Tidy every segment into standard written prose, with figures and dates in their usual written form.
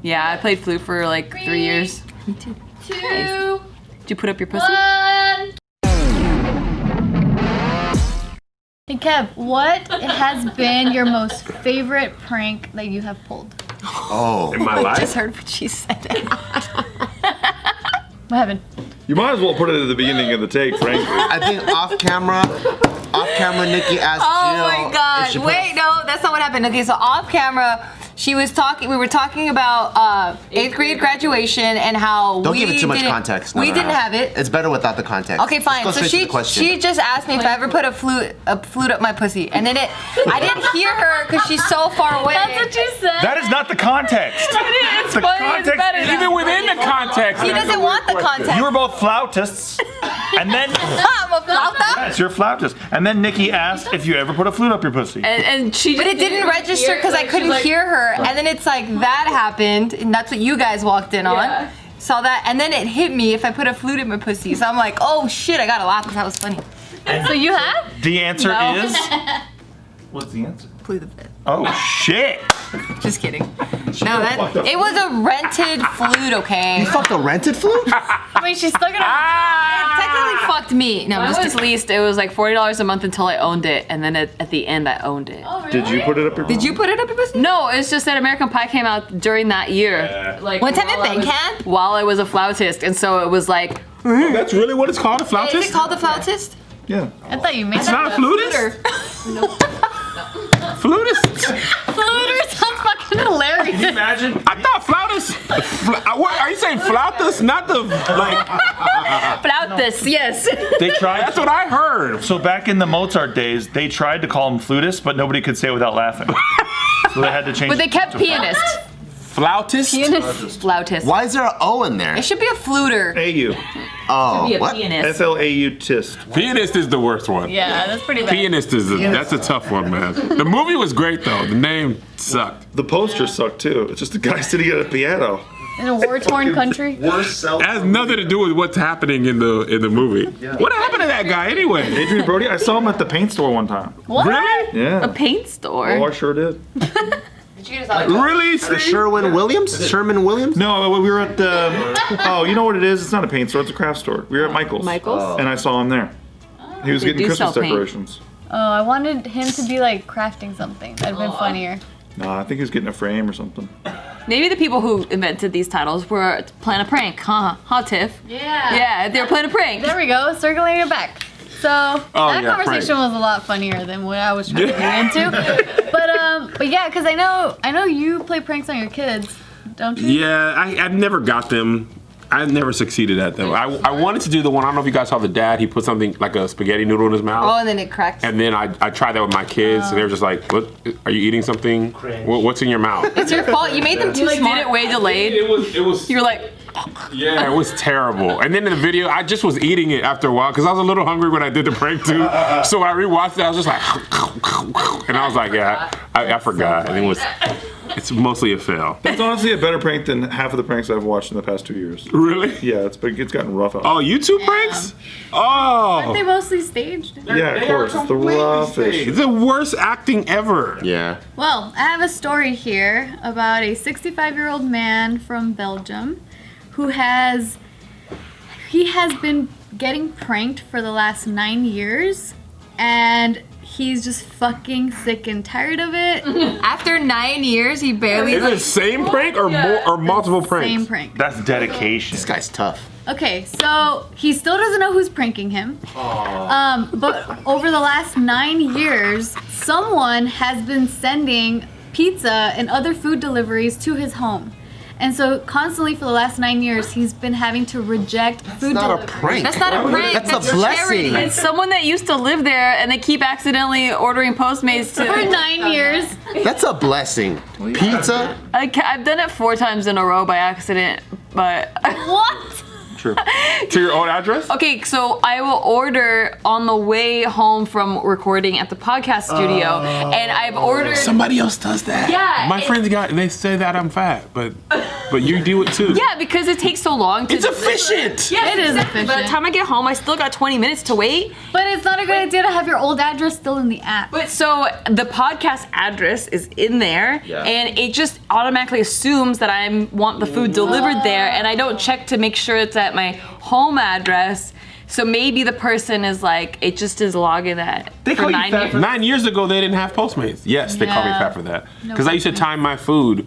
Yeah, I played flute for like 3 years. Me too. 2. Nice. Did you put up your pussy? 1. Hey Kev, what has been your most favorite prank that you have pulled? Oh. In my I life? just heard what she said. What happened? You might as well put it at the beginning of the take, frankly. I think off camera, Nikki asked Oh Jill my if god! she put Wait, no, that's not what happened. Okay, so off camera, we were talking about 8th grade graduation and how Don't give it too much context. We didn't have it. It's better without the context. Okay, fine. Let's go So straight to the question. she just asked me if I ever put a flute up my pussy, and then I didn't hear her because she's so far away. That's what you said. That is not the context. It's The funny, context it's better is now. Even within the context. He doesn't want the context. You were both flautists, and then I'm a flauta. yes, you're a flautist. And then Nikki asked if you ever put a flute up your pussy. And she, but it didn't register because I couldn't hear her. And then it's like that happened, and that's what you guys walked in on. Saw that, and then it hit me if I put a flute in my pussy. So I'm like, oh shit, I gotta laugh because that was funny. So you have? The answer No. is. What's the answer? Flute of it. Oh shit! Just kidding. No, it was a rented flute, okay? You fucked a rented flute? I mean, she's still gonna. Technically fucked me. No, just at least it was like $40 a month until I owned it, and then at the end I owned it. Oh, really? Did you put it up your Did you put it up your pussy? No, it's just that American Pie came out during that year. Like one time in while I was- Bandcamp? While I was a flautist, and so it was like, That's really what it's called, a flautist? is it called a flautist? Yeah. I thought you made It's that not a up. flutist? Flutist? Fluters sounds fucking hilarious. Imagine. I thought flautist. What are you saying? Flautist, not the like. Flautist, yes. They tried. That's what I heard. So back in the Mozart days, they tried to call him flutist, but nobody could say it without laughing. So they had to change. But they kept to pianist. Flautist. Flautist. Why is there an O in there? It should be a fluter. AU. Oh, what? Pianist. FLAU-tist. Pianist is the worst one. Yeah, that's pretty bad. Pianist is that's a tough one, man. The movie was great though. The name sucked. The poster sucked too. It's just a guy sitting at a piano. In a war-torn country. Worst self. It has nothing to do with what's happening in the movie. What happened to that guy anyway? Adrian Brody, I saw him at the paint store one time. What? Really? Yeah. A paint store. Oh, I sure did. Really? The Sherman Williams? No, we were at the. Oh, you know what it is? It's not a paint store. It's a craft store. We were at Michael's. Michael's? And I saw him there. He was They getting do Christmas sell paint. decorations. Oh, I wanted him to be like crafting something. That'd been funnier. No, I think he was getting a frame or something. Maybe the people who invented these titles were planning a prank, huh? Huh, Tiff? Yeah. Yeah, they were planning a prank. There we go, circling it back. So that yeah, conversation was a lot funnier than what I was trying to get into. But yeah, because I know you play pranks on your kids, don't you? Yeah, I've never got them. I never succeeded at them. I wanted to do the one. I don't know if you guys saw the dad. He put something like a spaghetti noodle in his mouth. Oh, and then it cracked. And then I tried that with my kids, and they were just like, "What? Are you eating something? What's in your mouth?" It's your fault. You made them too smart. Did it way delayed. It was. You're like, Yeah, it was terrible. And then in the video, I just was eating it after a while because I was a little hungry when I did the prank too. So when I rewatched it, I was just like, and I was like, yeah, I forgot. And it's mostly a fail. It's honestly a better prank than half of the pranks I've watched in the past 2 years. Really? Yeah, it's gotten rough out. Oh, YouTube pranks? Aren't they Oh, mostly staged? Yeah, of course. It's the roughest. it's the worst acting ever. Yeah. Well, I have a story here about a 65-year-old man from Belgium who has been getting pranked for the last 9 years, and he's just fucking sick and tired of it. after 9 years, he barely. Is it the same prank or more or multiple pranks? Same prank. That's dedication. This guy's tough. Okay, so he still doesn't know who's pranking him. But over the last 9 years, someone has been sending pizza and other food deliveries to his home. And so constantly for the last 9 years, he's been having to reject food Not a deliveries. prank. That's not a prank. That's a blessing. charity. It's someone that used to live there, and they keep accidentally ordering Postmates For to. 9 years. That's a blessing. Pizza? I've done it 4 times in a row by accident, but What? True. To your old address? Okay, so I will order on the way home from recording at the podcast studio, and I've ordered. Somebody else does that. Yeah, My friends they say that I'm fat, but you do it too. Yeah, because it takes so long to. It's efficient. Yeah, It is efficient. By the time I get home, I still got 20 minutes to wait. But it's not a good idea to have your old address still in the app. But so the podcast address is in there, and it just automatically assumes that I want the food delivered there, and I don't check to make sure it's at my home address. So maybe the person is like, it just is logging that. They call you fat for 9 years ago, they didn't have Postmates. Yes, they call me Yeah. fat for that. Because I used to time my food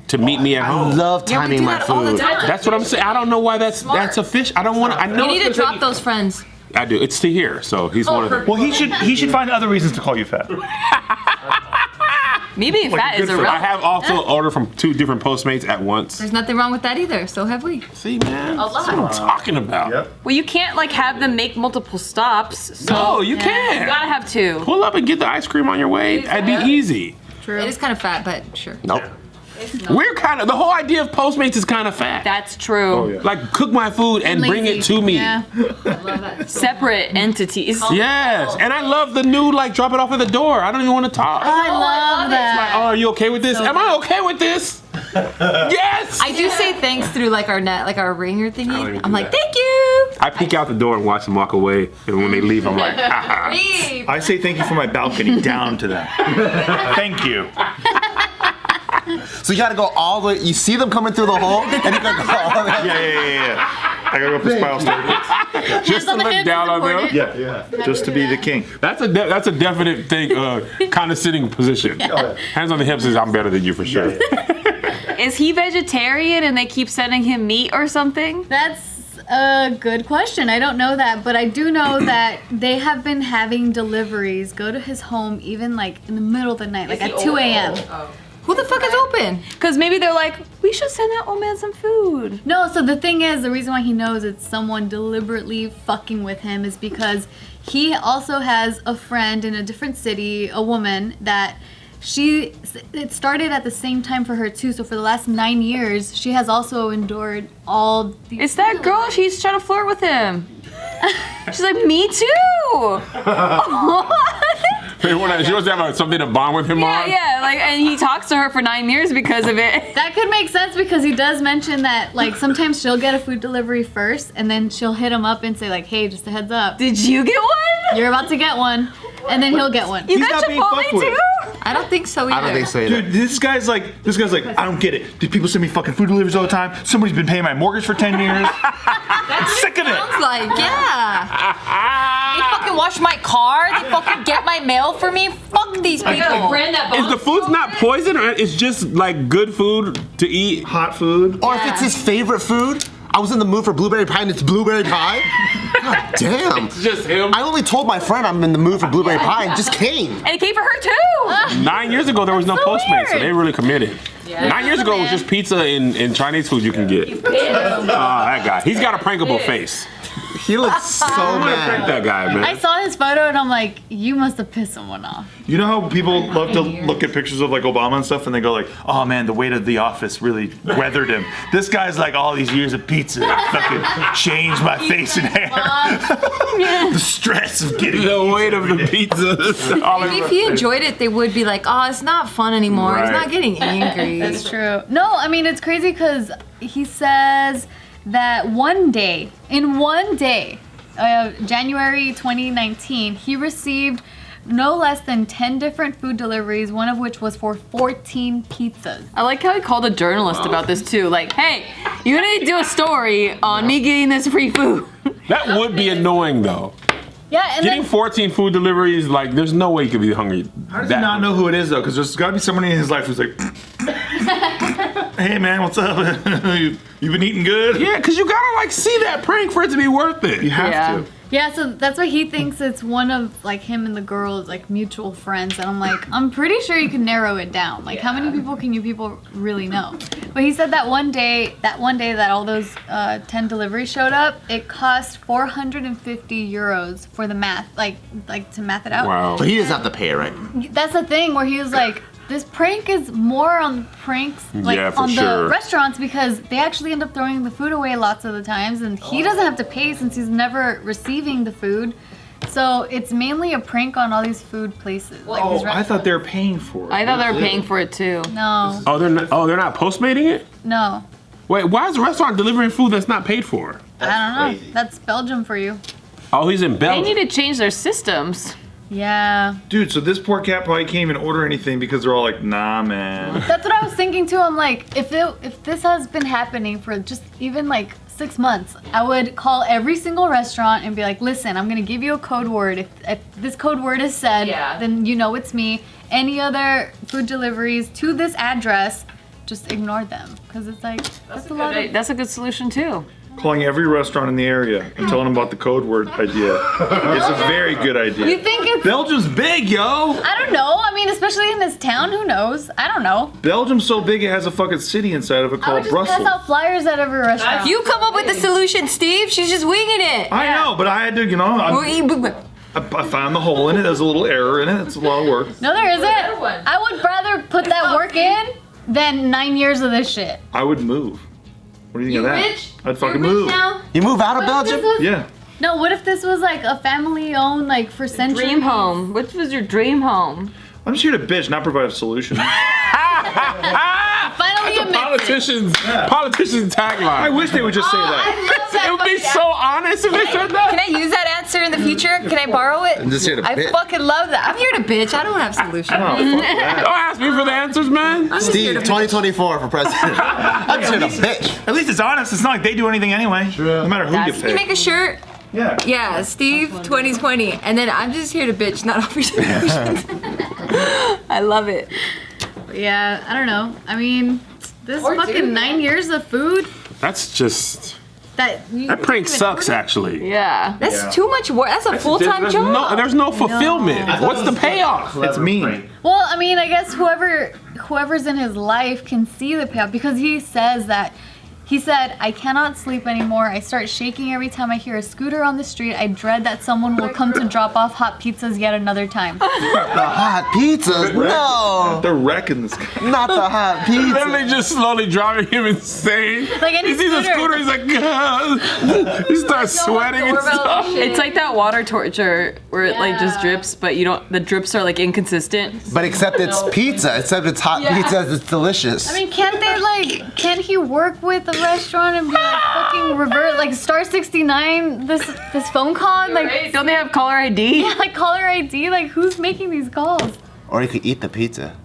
to meet me at I home. love timing my food. That's what I'm saying. I don't know why that's a fish. I don't want to. I know You need to it's gonna drop take- those friends. I do. It's to here, so he's one of them. Well, he should find other reasons to call you fat. Me being fat is a real. I have also ordered from 2 different Postmates at once. There's nothing wrong with that either. So have we. See, man, that's what I'm talking about. Well, you can't like have them make multiple stops. So No, you you can't. gotta have 2. Pull up and get the ice cream on your way. That'd be easy. True. It is kind of fat, but sure. Nope. We're kind of the whole idea of Postmates is kind of fat. That's true. Like cook my food and bring it to me. Yeah. Separate entities. Yes, and I love the new like drop it off at the door. I don't even want to talk. I love that. Oh, are you okay with this? Am I okay with this? Yes. I do say thanks through like our net, like our ringer don't thingy. even I'm do like, that. thank you. I peek out the door and watch them walk away, and when they leave, I'm like, haha. Leave. I say thank you from my balcony down to them. Thank you. So you gotta go all the way. You see them coming through the hole, and you gotta go all the way. Yeah. I gotta go up the spiral staircase. Just to on the look hips down is on them. important. Yeah. Just to be the king. That's a definite thing, condescending position. Hands on the hips is I'm better than you for sure. Is he vegetarian and they keep sending him meat or something? That's a good question. I don't know that, but I do know that they have been having deliveries go to his home even like in the middle of the night, like at 2 a.m. Who the fuck is open? Because maybe they're like, we should send that old man some food. No, so the thing is, the reason why he knows it's someone deliberately fucking with him is because he also has a friend in a different city, a woman that it started at the same time for her too. So for the last 9 years, she has also endured all these. It's that girl. She's trying to flirt with him. She's like, me too. She wants to have something to bond with him on. Yeah, like, and he talks to her for 9 years because of it. That could make sense because he does mention that like sometimes she'll get a food delivery first and then she'll hit him up and say like, hey, just a heads up, Did you get one? you're about to get one, and then he'll get one. You He's got not being Chipotle fucked with. too? I don't think so either. I don't think so either. Dude, this guy's like, I don't get it. Did people send me fucking food deliveries all the time? Somebody's been paying my mortgage for 10 years. I'm sick of it. Sounds like, yeah. They fucking wash my car. They fucking get my mail for me. Fuck these people. Is the food not poison, or it's just like good food to eat? Hot food. Or if it's his favorite food. I was in the mood for blueberry pie, and it's blueberry pie. God damn. It's just him. I only told my friend I'm in the mood for blueberry pie, and just came. And it came for her too. 9 years ago, there was no so Postmates, so weird. they really committed. 9 years ago, it was just pizza and Chinese food you can get. Oh, that guy. He's got a prankable face. He looks so I'm gonna prank mad. that guy, man. I saw his photo and I'm like, you must have pissed someone off. You know how people love to look at pictures of like Obama and stuff and they go like, oh man, the weight of the office really weathered him. This guy's like all these years of pizza fucking changed my face and hair. The stress of getting The weight of the pizza. All Maybe over if he my face. enjoyed it, they would be like, oh, it's not fun anymore. He's Right. not getting angry. That's true. No, I mean, it's crazy because he says that in one day, January 2019, he received no less than 10 different food deliveries, one of which was for 14 pizzas. I like how he called a journalist about this too. Like, hey, you need to do a story on me getting this free food. That would be annoying, though. Yeah, and Getting then 14 food deliveries, like, there's no way you could be hungry. How does he not know who it is though? Because there's got to be somebody in his life who's like, hey man, what's up? you been eating good? Yeah, because you gotta, like, see that prank for it to be worth it. You have Yeah. to. yeah, so that's why he thinks it's one of like him and the girl's like mutual friends, and I'm like, I'm pretty sure you can narrow it down. Like, how many people can you people really know? But he said that one day that all those 10 deliveries showed up, it cost 450 euros for the math, like to math it out. Wow. But he doesn't have to pay it, right? That's the thing where he was like, this prank is more on pranks like Yeah, for on sure. the restaurants because they actually end up throwing the food away lots of the times, and he doesn't have to pay since he's never receiving the food. So it's mainly a prank on all these food places. Like these I thought they were paying for it. I thought they were paying for it too. No, Oh, they're not Postmating it? no, Wait, why is the restaurant delivering food that's not paid for? I don't know. That's Belgium for you. Oh, he's in They Belgium. need to change their systems. Yeah, Dude, so this poor cat probably can't even order anything because they're all like, nah, man. that's what I was thinking too. I'm like, if this has been happening for just even like 6 months, I would call every single restaurant and be like, listen, I'm gonna give you a code word. If this code word is said, then you know it's me. Any other food deliveries to this address, just ignore them. Because it's like, that's a lot of... That's a good solution too. Calling every restaurant in the area and telling them about the code word idea. It's a very good idea. You think it's... Belgium's big, yo! I don't know. I mean, especially in this town, who knows? I don't know. Belgium's so big it has a fucking city inside of it I would called just Brussels. pass out flyers at every restaurant. You come up with the solution, Steve. She's just winging it. I know, but I had to, I found the hole in it. There's a little error in it. It's a lot of work. No, there isn't. I would rather put that work in than 9 years of this shit. I would move. What do you think of that? Rich? I'd fucking You're move. rich now? You move out of What if this Belgium? was- Yeah. No, what if this was like a family-owned, like for centuries? Dream home. What was your dream home? I'm just here to bitch, not provide a solution. Finally admits it. Politician's I tagline. wish they would just say that. I love that It would be fucking so honest if they said that. Can I use that answer in the future? Can I borrow it? I'm just here to I bitch. fucking love that. I'm here to bitch. I don't have solutions. Oh, fuck that. Don't ask me for the answers, man. Steve, 2024 for president. I'm just here to bitch. At least it's honest. It's not like they do anything anyway. No matter who you Can you pay. make a shirt? Yeah. Yeah, Steve 2020. And then I'm just here to bitch, not offer solutions. I love it. Yeah, I don't know. I mean, this fucking 9 years of food That's just that you that prank can't even sucks. order. Actually. Yeah. That's too much work. That's a full-time There's job. there's no fulfillment. What's the payoff? It's mean. Well, I mean, I guess whoever's in his life can see the payoff because he says that. He said, I cannot sleep anymore. I start shaking every time I hear a scooter on the street. I dread that someone will come to drop off hot pizzas yet another time. The hot pizzas? No. They're wrecking this guy. Not the hot Then pizza. they just slowly driving him insane. Like any he sees a scooter. scooter, he's like, "Gah." He starts sweating and stuff. It's like that water torture where it like just drips, but you don't. The drips are like inconsistent. But except it's pizza. Except it's hot pizza. It's delicious. I mean, can't he work with the restaurant and be like fucking revert like star 69 this phone call? Like, Don't they have caller ID? yeah, like caller ID. Like, who's making these calls? Or you could eat the pizza.